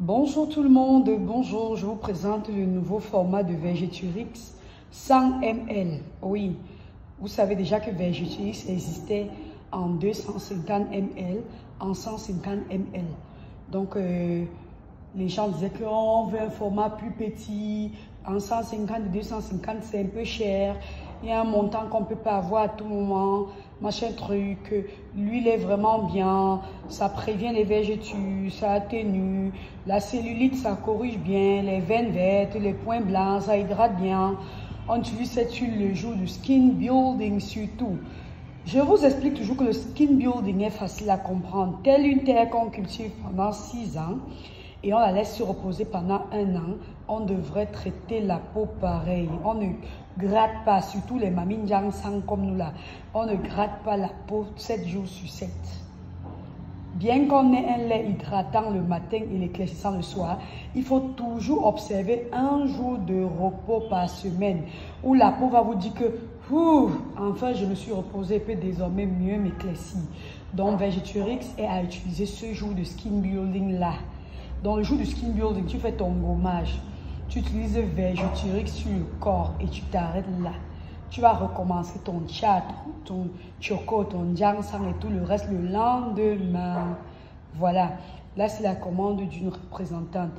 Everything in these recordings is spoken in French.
Bonjour tout le monde, bonjour, je vous présente le nouveau format de Vegeturix 100 ml. Oui, vous savez déjà que Vegeturix existait en 250 ml, en 150 ml. Donc, les gens disaient qu'on veut un format plus petit, en 150 et 250 c'est un peu cher. Il y a un montant qu'on ne peut pas avoir à tout moment, machin truc. L'huile est vraiment bien, ça prévient les vergetures, ça atténue. La cellulite, ça corrige bien, les veines vertes, les points blancs, ça hydrate bien. On utilise cette huile le jour du skin building surtout. Je vous explique toujours que le skin building est facile à comprendre. Telle une terre qu'on cultive pendant 6 ans et on la laisse se reposer pendant 1 an, on devrait traiter la peau pareil. On ne gratte pas, surtout les mamines Jiangshan comme nous là. On ne gratte pas la peau 7 jours sur 7. Bien qu'on ait un lait hydratant le matin et l'éclaircissant le soir, il faut toujours observer un jour de repos par semaine où la peau va vous dire que enfin je me suis reposée, peut désormais mieux m'éclaircir. Donc Vegeturix est à utiliser ce jour de skin building là. Dans le jour du skin building, tu fais ton gommage, tu utilises Vegeturix sur le corps et tu t'arrêtes là. Tu vas recommencer ton chat, ton choco, ton jiangshan et tout le reste le lendemain. Voilà, là c'est la commande d'une représentante.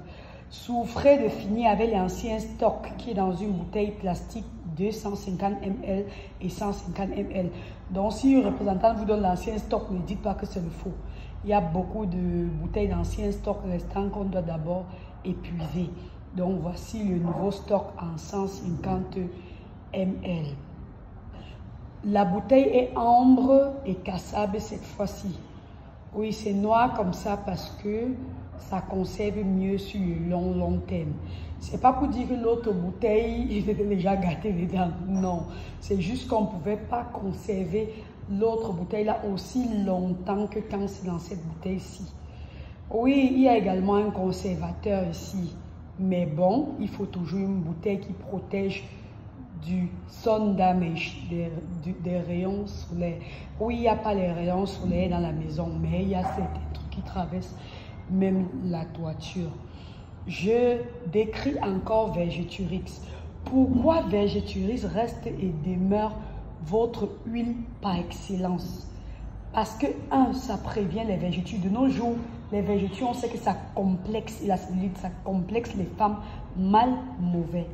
Souffrez de finir avec l'ancien stock qui est dans une bouteille plastique 250 ml et 150 ml. Donc si une représentante vous donne l'ancien stock, ne dites pas que c'est le faux. Il y a beaucoup de bouteilles d'ancien stock restant qu'on doit d'abord épuiser. Donc voici le nouveau stock en 150 ml. La bouteille est ambre et cassable cette fois-ci. Oui, c'est noir comme ça parce que ça conserve mieux sur le long terme. C'est pas pour dire que l'autre bouteille, il était déjà gâté dedans. Non, c'est juste qu'on ne pouvait pas conserver l'autre bouteille là aussi longtemps que quand c'est dans cette bouteille-ci. Oui, il y a également un conservateur ici. Mais bon, il faut toujours une bouteille qui protège du sun damage, des rayons solaires. Oui, il n'y a pas les rayons solaires dans la maison, mais il y a certains trucs qui traversent même la toiture. Je décris encore Vegeturix. Pourquoi Vegeturix reste et demeure votre huile par excellence? Parce que, ça prévient les vergetures. De nos jours, les vergetures, on sait que ça complexe, et la cellulite, ça complexe les femmes mal mauvais.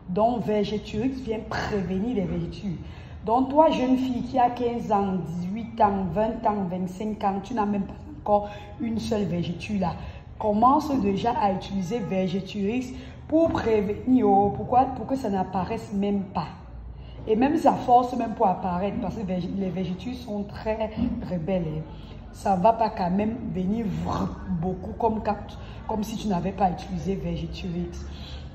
Donc, Vegeturix vient prévenir les vergetures. Donc, toi, jeune fille qui a 15 ans, 18 ans, 20 ans, 25 ans, tu n'as même pas encore une seule vergeture là. Commence déjà à utiliser Vegeturix pour prévenir. Pourquoi? Pour que ça n'apparaisse même pas. Et même ça force même pour apparaître parce que les vergetures sont très rebelles. Ça ne va pas quand même venir beaucoup comme si tu n'avais pas utilisé Vegeturix.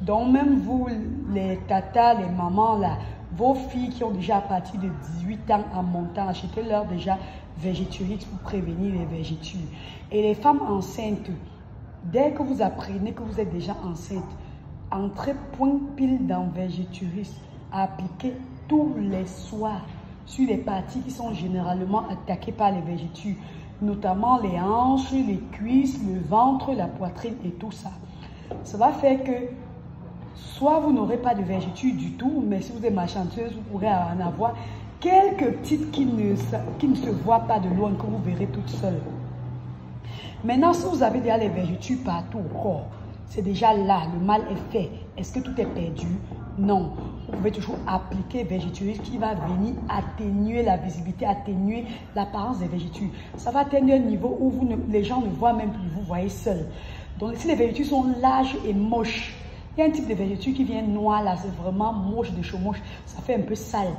Donc même vous, les tatas, les mamans là, vos filles qui ont déjà à partir de 18 ans en montant, achetez-leur déjà Vegeturix pour prévenir les vergetures. Et les femmes enceintes, dès que vous apprenez que vous êtes déjà enceinte, entrez point pile dans Vegeturix à appliquer tous les soirs sur les parties qui sont généralement attaquées par les vergetures, notamment les hanches, les cuisses, le ventre, la poitrine et tout ça. Ça va faire que soit vous n'aurez pas de vergetures du tout, mais si vous êtes malchanceuse, vous pourrez en avoir quelques petites qui ne se voient pas de loin, que vous verrez toutes seules. Maintenant, si vous avez déjà les vergetures partout au corps, c'est déjà là, le mal est fait. Est-ce que tout est perdu? Non. Vous pouvez toujours appliquer Vegeturix qui va venir atténuer la visibilité, atténuer l'apparence des vergetures. Ça va atteindre un niveau où les gens ne voient même plus, vous voyez seul. Donc si les vergetures sont larges et moches, il y a un type de vergeture qui vient noir là, c'est vraiment moche de chaud moche, ça fait un peu sale.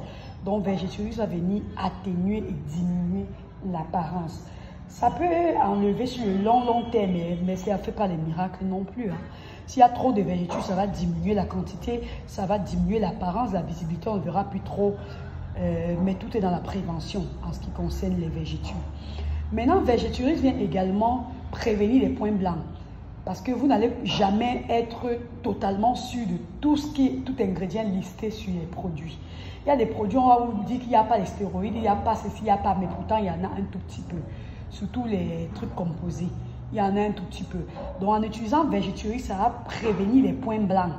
Donc Vegeturix va venir atténuer et diminuer l'apparence. Ça peut enlever sur le long terme, mais ça ne fait pas les miracles non plus. S'il y a trop de vergetures, ça va diminuer la quantité, ça va diminuer l'apparence, la visibilité, on ne verra plus trop. Mais tout est dans la prévention en ce qui concerne les vergetures. Maintenant, Vegeturix vient également prévenir les points blancs. Parce que vous n'allez jamais être totalement sûr de tout ingrédient listé sur les produits. Il y a des produits, on va vous dire qu'il n'y a pas les stéroïdes, il n'y a pas ceci, il n'y a pas, mais pourtant il y en a un tout petit peu. Surtout les trucs composés. il y en a un tout petit peu. Donc en utilisant Vegeturix, ça va prévenir les points blancs.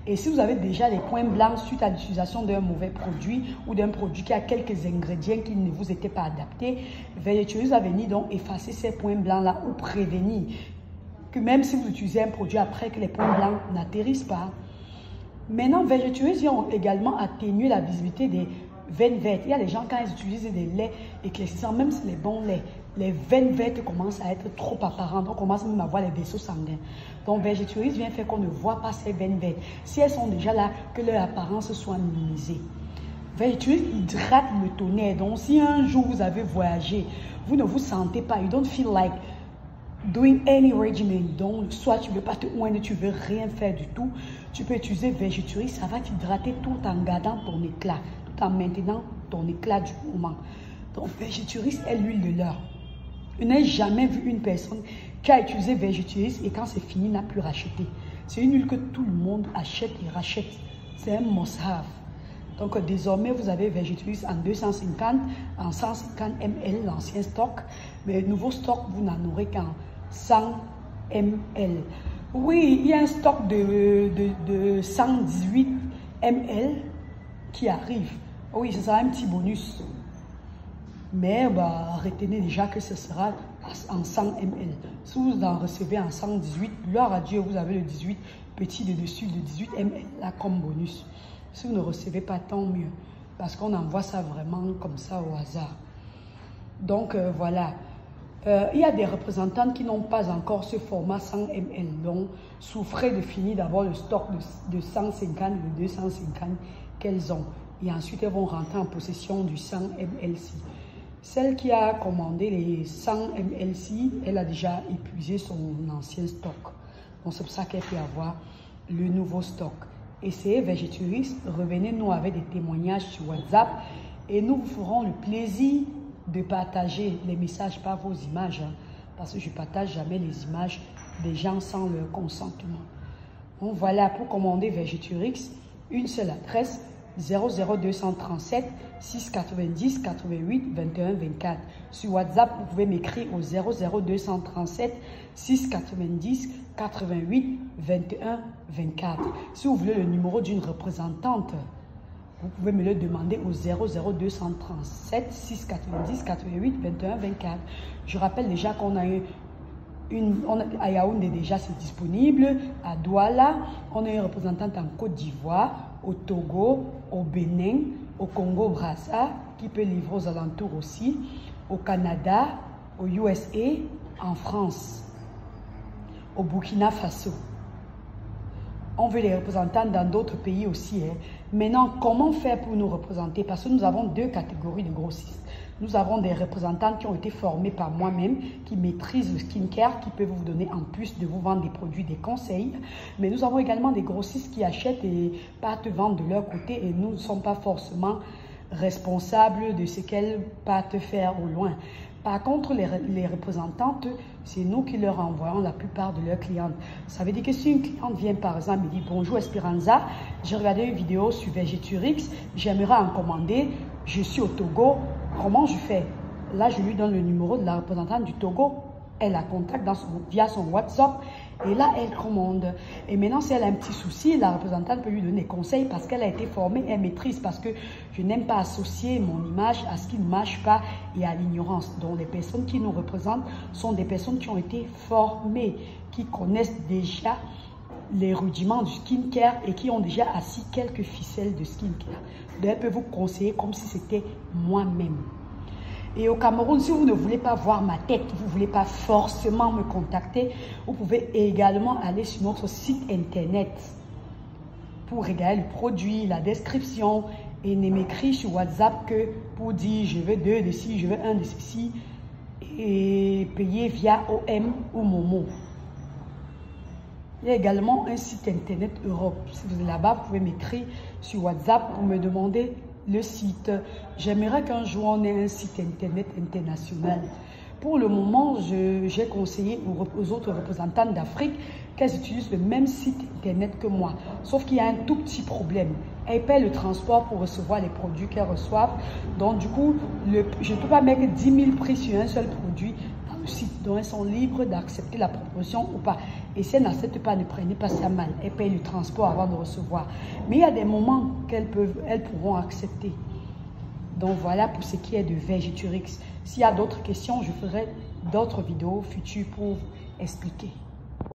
Et si vous avez déjà les points blancs suite à l'utilisation d'un mauvais produit ou d'un produit qui a quelques ingrédients qui ne vous étaient pas adaptés, Vegeturix va venir donc effacer ces points blancs-là ou prévenir que même si vous utilisez un produit après que les points blancs n'atterrissent pas. Maintenant, Vegeturix vient également atténuer la visibilité des veines vertes. Il y a des gens, quand ils utilisent des laits éclaircissants, même si les bons laits, les veines vertes commencent à être trop apparentes. On commence même à voir les vaisseaux sanguins. Donc, Vegeturix vient faire qu'on ne voit pas ces veines vertes. Si elles sont déjà là, que leur apparence soit minimisée. Vegeturix hydrate le tonnerre. Donc, si un jour vous avez voyagé, vous ne vous sentez pas, you don't feel like doing any regimen, donc soit tu ne veux pas te oindre, tu ne veux rien faire du tout, tu peux utiliser Vegeturix, ça va t'hydrater tout en gardant ton éclat, tout en maintenant ton éclat du moment. Donc Vegeturix est l'huile de l'heure. Je n'ai jamais vu une personne qui a utilisé Vegeturix et quand c'est fini, n'a plus racheté. C'est une huile que tout le monde achète et rachète. C'est un must-have. Donc désormais, vous avez Vegeturix en 250, en 150 ml, l'ancien stock. Mais le nouveau stock, vous n'en aurez qu'en 100 ml. Oui, il y a un stock de 118 ml qui arrive. Oui, ce sera un petit bonus. Mais retenez déjà que ce sera en 100 ml. Si vous en recevez en 118, gloire à Dieu, vous avez le 18 petit de dessus, le 18 ml là comme bonus. Si vous ne recevez pas, tant mieux. Parce qu'on envoie ça vraiment comme ça au hasard. Donc voilà. Il y a des représentantes qui n'ont pas encore ce format 100 ml. Donc, souffrez de finir d'avoir le stock de 150 ou de 250 qu'elles ont. Et ensuite, elles vont rentrer en possession du 100 ml-ci. Celle qui a commandé les 100 ml-ci, elle a déjà épuisé son ancien stock. Donc, c'est pour ça qu'elle peut avoir le nouveau stock. Essayez Vegeturix, revenez-nous avec des témoignages sur WhatsApp et nous vous ferons le plaisir de partager les messages par vos images, parce que je ne partage jamais les images des gens sans leur consentement. Donc voilà, pour commander Vegeturix, une seule adresse, 00237 690 88 21 24. Sur WhatsApp, vous pouvez m'écrire au 00237 690 88 21 24. Si vous voulez le numéro d'une représentante, vous pouvez me le demander au 00237 690 88 21 24. Je rappelle déjà qu'on a à Yaoundé déjà c'est disponible, à Douala, on a une représentante en Côte d'Ivoire, au Togo, au Bénin, au Congo-Brazza, qui peut livrer aux alentours aussi, au Canada, au USA, en France, au Burkina Faso. On veut les représentants dans d'autres pays aussi. Maintenant, comment faire pour nous représenter? Parce que nous avons deux catégories de grossistes. Nous avons des représentants qui ont été formés par moi-même, qui maîtrisent le skincare, qui peuvent vous donner en plus de vous vendre des produits, des conseils. Mais nous avons également des grossistes qui achètent et partent vendre de leur côté et nous ne sommes pas forcément responsables de ce qu'elles partent faire au loin. Par contre, les représentantes, c'est nous qui leur envoyons la plupart de leurs clientes. Ça veut dire que si une cliente vient par exemple et dit « Bonjour Esperanza, j'ai regardé une vidéo sur Vegeturix, j'aimerais en commander, je suis au Togo, comment je fais ?» Là, je lui donne le numéro de la représentante du Togo. Elle la contacte via son WhatsApp et là, elle commande. Et maintenant, si elle a un petit souci, la représentante peut lui donner des conseils parce qu'elle a été formée, elle maîtrise. Parce que je n'aime pas associer mon image à ce qui ne marche pas et à l'ignorance. Donc, les personnes qui nous représentent sont des personnes qui ont été formées, qui connaissent déjà les rudiments du skincare et qui ont déjà assis quelques ficelles de skincare. Donc, elle peut vous conseiller comme si c'était moi-même. Et au Cameroun, si vous ne voulez pas voir ma tête, vous ne voulez pas forcément me contacter, vous pouvez également aller sur notre site internet pour regarder le produit, la description et ne m'écrire sur WhatsApp que pour dire je veux 2 de ci, je veux 1 de ceci et payer via OM ou Momo. Il y a également un site internet Europe. Si vous êtes là-bas, vous pouvez m'écrire sur WhatsApp pour me demander le site. J'aimerais qu'un jour on ait un site internet international. Pour le moment, j'ai conseillé aux autres représentants d'Afrique qu'elles utilisent le même site internet que moi. Sauf qu'il y a un tout petit problème. Elles paient le transport pour recevoir les produits qu'elles reçoivent. Donc du coup, je ne peux pas mettre 10 000 prix sur un seul produit dans le site. Donc, elles sont libres d'accepter la proposition ou pas. Et si elles n'acceptent pas, ne prenez pas ça mal. Elles payent le transport avant de recevoir. Mais il y a des moments elles pourront accepter. Donc, voilà pour ce qui est de Vergiturix. S'il y a d'autres questions, je ferai d'autres vidéos futures pour expliquer.